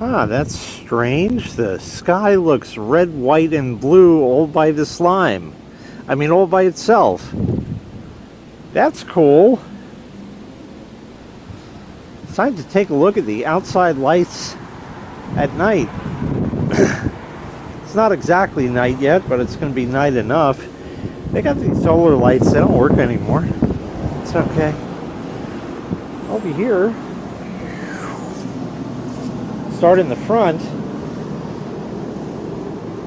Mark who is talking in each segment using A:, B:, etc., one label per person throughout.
A: Ah, that's strange. The sky looks red, white, and blue all by the slime. I mean, all by itself. That's cool. It's time to take a look at the outside lights at night. It's not exactly night yet, but it's going to be night enough. They got these solar lights. They don't work anymore. It's okay. Over here, start in the front.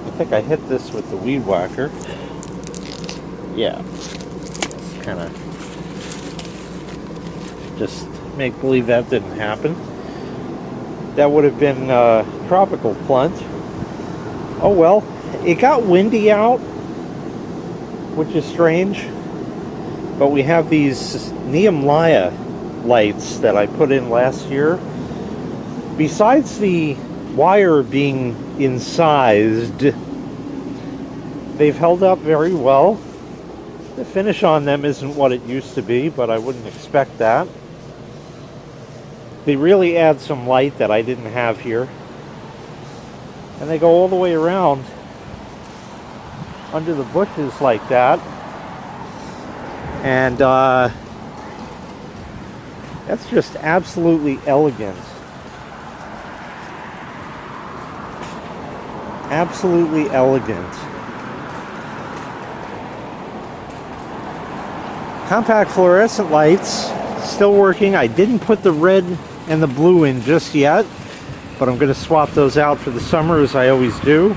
A: I think I hit this with the weed whacker. Yeah. It's kind of just make believe that didn't happen. That would have been tropical plant. Oh well. It got windy out, which is strange. But we have these NeymLya lights that I put in last year. Besides the wire being incised, they've held up very well. The finish on them isn't what it used to be, but I wouldn't expect that. They really add some light that I didn't have here. And they go all the way around under the bushes like that. And that's just absolutely elegant. Absolutely elegant. Compact fluorescent lights, still working. I didn't put the red and the blue in just yet, but I'm going to swap those out for the summer as I always do.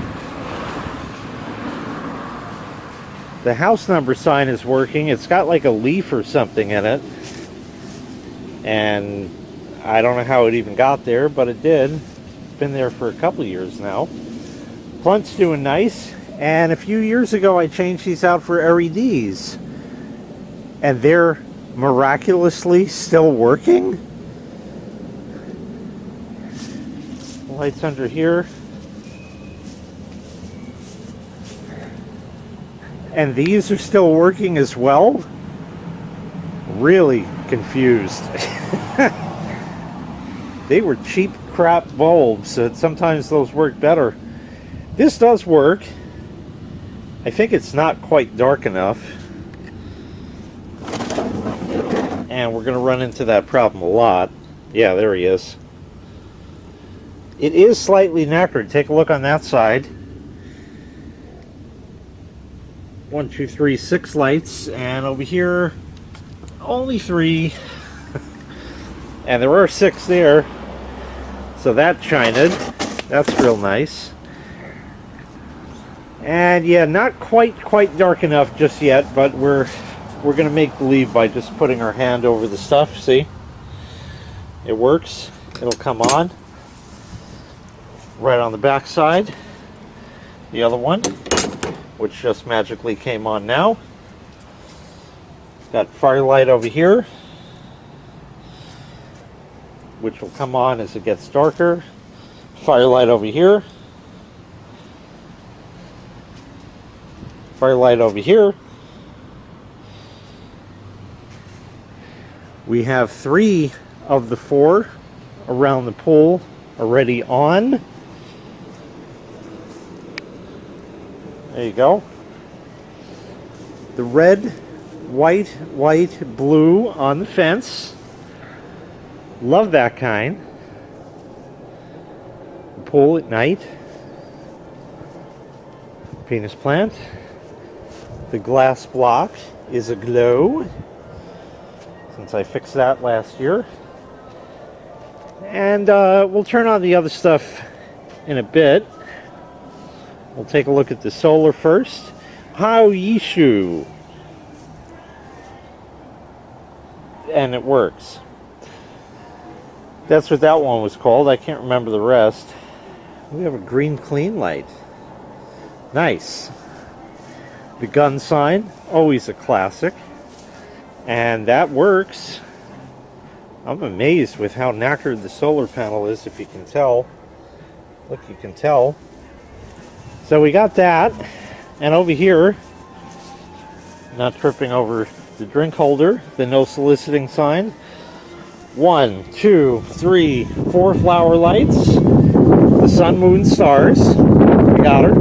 A: The house number sign is working. It's got like a leaf or something in it. And I don't know how it even got there, but it did. It's been there for a couple of years now. Plunt's doing nice. And a few years ago I changed these out for LEDs. And they're miraculously still working. Lights under here. And these are still working as well. Really confused. They were cheap crap bulbs, so sometimes those work better. This does work. I think it's not quite dark enough. And we're going to run into that problem a lot. Yeah, there he is. It is slightly knackered. Take a look on that side. 1, 2, 3, 6 lights, and over here only 3. And there are 6 there, so that shined. That's real nice. And yeah, not quite dark enough just yet, but we're gonna make believe by just putting our hand over the stuff. See, it works. It'll come on right on the back side. The other one, which just magically came on now. Got firelight over here, which will come on as it gets darker. Firelight over here. Firelight over here. We have 3 of the 4 around the pool already on. There you go. The red, white, blue on the fence. Love that kind. The pool at night. Penis plant. The glass block is aglow, since I fixed that last year. And we'll turn on the other stuff in a bit. We'll take a look at the solar first. How Yishu. And it works. That's what that one was called. I can't remember the rest. We have a green clean light. Nice. The gun sign, always a classic. And that works. I'm amazed with how knackered the solar panel is, if you can tell. Look, you can tell. So we got that. And over here, not tripping over the drink holder, the no soliciting sign. 1, 2, 3, 4 flower lights. The sun, moon, stars. I got her.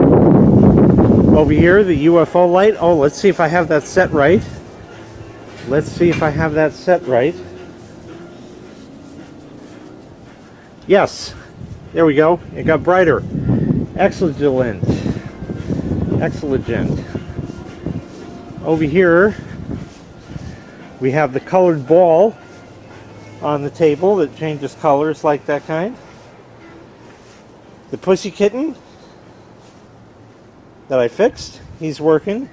A: Over here, the UFO light. Oh, let's see if I have that set right. Let's see if I have that set right. Yes. There we go. It got brighter. Excellent. Excellent. Over here, we have the colored ball on the table that changes colors like that kind. The pussy kitten that I fixed, he's working.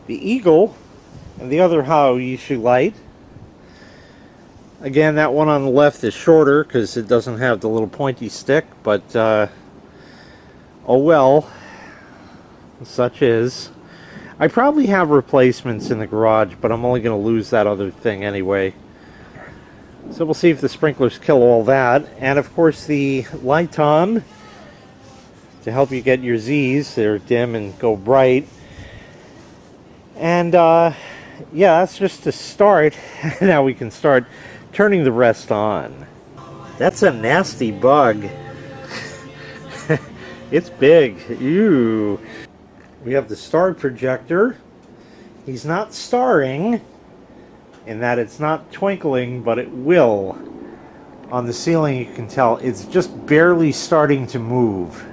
A: The eagle and the other Haoyishu light. Again, that one on the left is shorter because it doesn't have the little pointy stick, but oh well, such is. I probably have replacements in the garage, but I'm only going to lose that other thing anyway. So we'll see if the sprinklers kill all that. And of course the light-on to help you get your Z's. They're dim and go bright. And yeah, that's just to start. Now we can start turning the rest on. That's a nasty bug. It's big. Ew. We have the star projector. He's not starring in that it's not twinkling, but it will. On the ceiling you can tell it's just barely starting to move.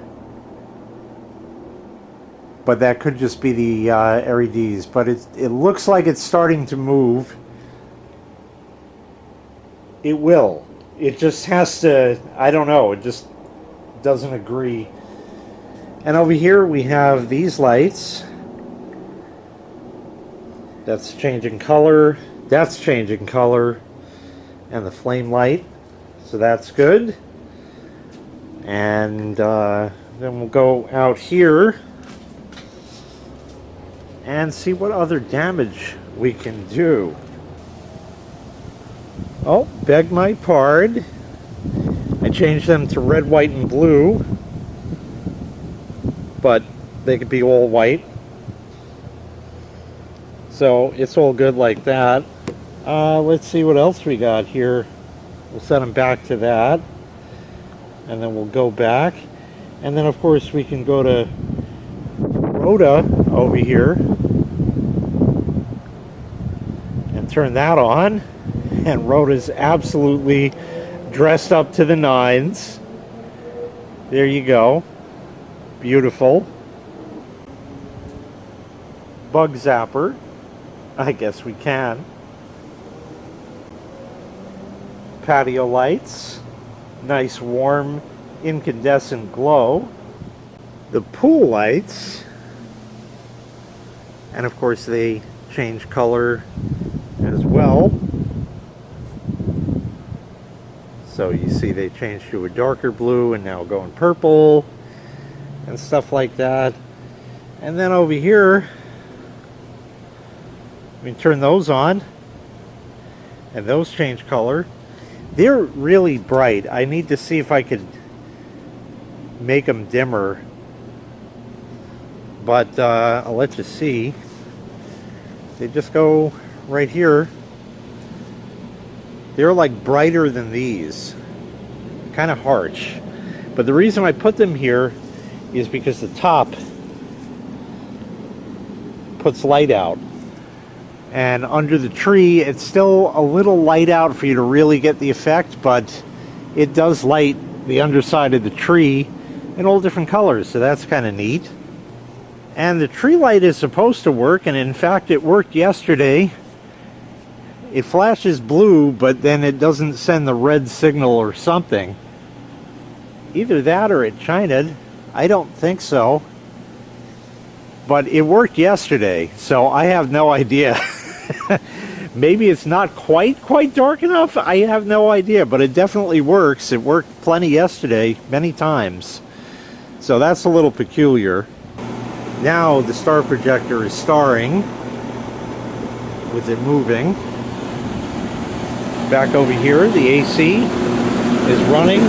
A: But that could just be the LEDs. But it looks like it's starting to move. It will. It just has to, I don't know, it just doesn't agree. And over here we have these lights. That's changing color. That's changing color. And the flame light. So that's good. And then we'll go out here and see what other damage we can do. Oh, beg my pardon. I changed them to red, white, and blue. But they could be all white. So it's all good like that. Let's see what else we got here. We'll set them back to that. And then we'll go back. And then of course we can go to Rhoda over here. And turn that on. And Rhoda's absolutely dressed up to the nines. There you go. Beautiful. Bug zapper. I guess we can. Patio lights. Nice warm incandescent glow. The pool lights. And of course they change color as well. So you see they changed to a darker blue and now going purple and stuff like that. And then over here we can turn those on and those change color. They're really bright. I need to see if I could make them dimmer, but I'll let you see. They just go right here. They're like brighter than these, kind of harsh. But the reason I put them here is because the top puts light out, and under the tree it's still a little light out for you to really get the effect, but it does light the underside of the tree in all different colors, so that's kind of neat. And the tree light is supposed to work, and in fact it worked yesterday. It flashes blue, but then it doesn't send the red signal or something. Either that or it shined. I don't think so. But it worked yesterday, so I have no idea. Maybe it's not quite dark enough. I have no idea, but it definitely works. It worked plenty yesterday, many times. So that's a little peculiar. Now the star projector is starring with it moving. Back over here, the AC is running.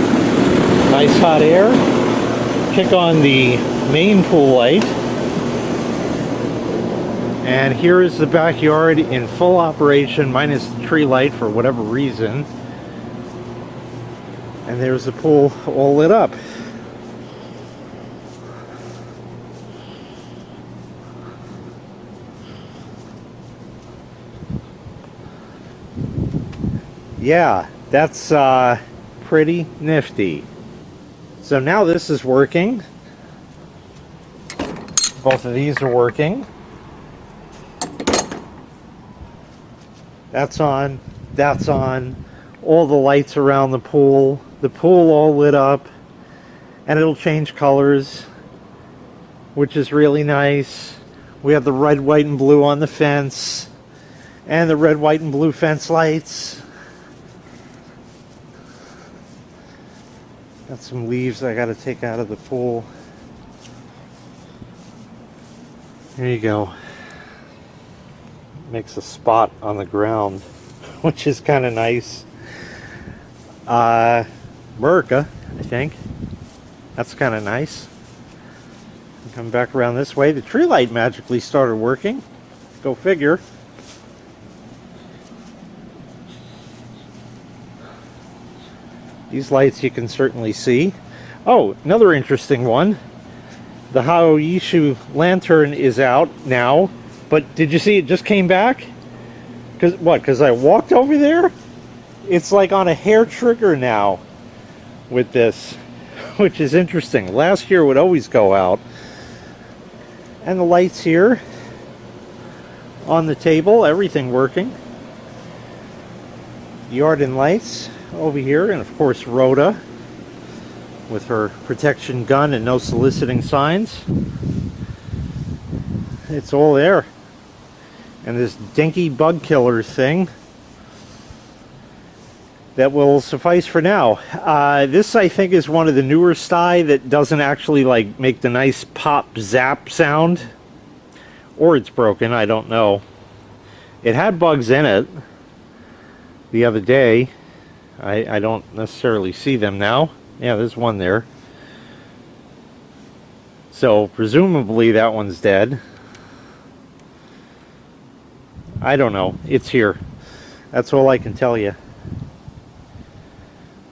A: Nice hot air. Kick on the main pool light. And here is the backyard in full operation, minus the tree light for whatever reason. And there's the pool all lit up. Yeah, that's pretty nifty. So now this is working. Both of these are working. That's on. That's on. All the lights around the pool all lit up, and it'll change colors, which is really nice. We have the red, white, and blue on the fence, and the red, white, and blue fence lights. Got some leaves I got to take out of the pool. There you go. Makes a spot on the ground, which is kind of nice. America, I think. That's kind of nice. Come back around this way. The tree light magically started working. Go figure. These lights you can certainly see. Oh, another interesting one. The Haoyishu lantern is out now, but did you see it just came back? Because I walked over there? It's like on a hair trigger now with this, which is interesting. Last year it would always go out. And the lights here on the table, everything working. Yard and lights over here, and of course Rhoda with her protection gun and no soliciting signs. It's all there. And this dinky bug killer thing that will suffice for now. This, I think, is one of the newer sty that doesn't actually like make the nice pop zap sound. Or it's broken, I don't know. It had bugs in it the other day. I don't necessarily see them now. Yeah, there's one there. So presumably that one's dead. I don't know. It's here. That's all I can tell you.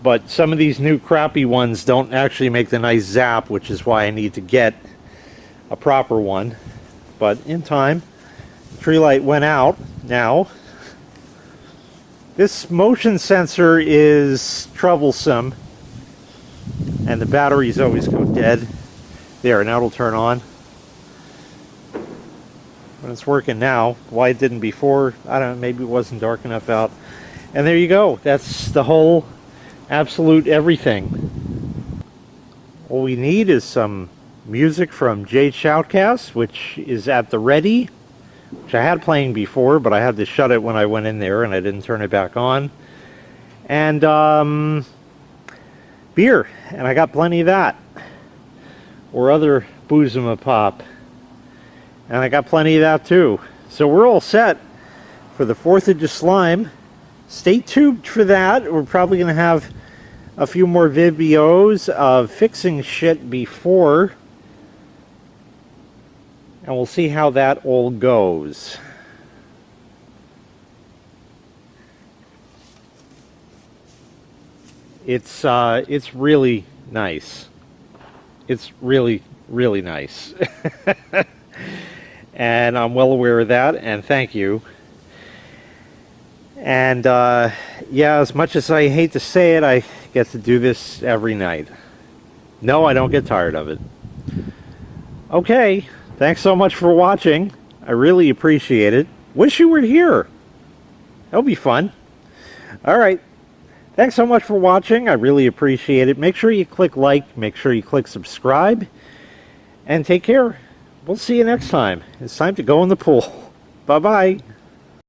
A: But some of these new crappy ones don't actually make the nice zap, which is why I need to get a proper one. But in time, the tree light went out now. This motion sensor is troublesome, and the batteries always go dead. There, now it'll turn on. But it's working now. Why it didn't before, I don't know, maybe it wasn't dark enough out. And there you go. That's the whole absolute everything. All we need is some music from Jade Shoutcast, which is at the ready, which I had playing before, but I had to shut it when I went in there and I didn't turn it back on. And beer, and I got plenty of that, or other boozema pop, and I got plenty of that too. So we're all set for the 4th of July. Stay tuned for that. We're probably going to have a few more videos of fixing shit before, and we'll see how that all goes. It's really nice. It's really, really nice. And I'm well aware of that, and thank you. And yeah, as much as I hate to say it, I get to do this every night. No, I don't get tired of it. Okay, thanks so much for watching. I really appreciate it. Wish you were here. That'll be fun. Alright, thanks so much for watching. I really appreciate it. Make sure you click like, make sure you click subscribe, and take care. We'll see you next time. It's time to go in the pool. Bye-bye.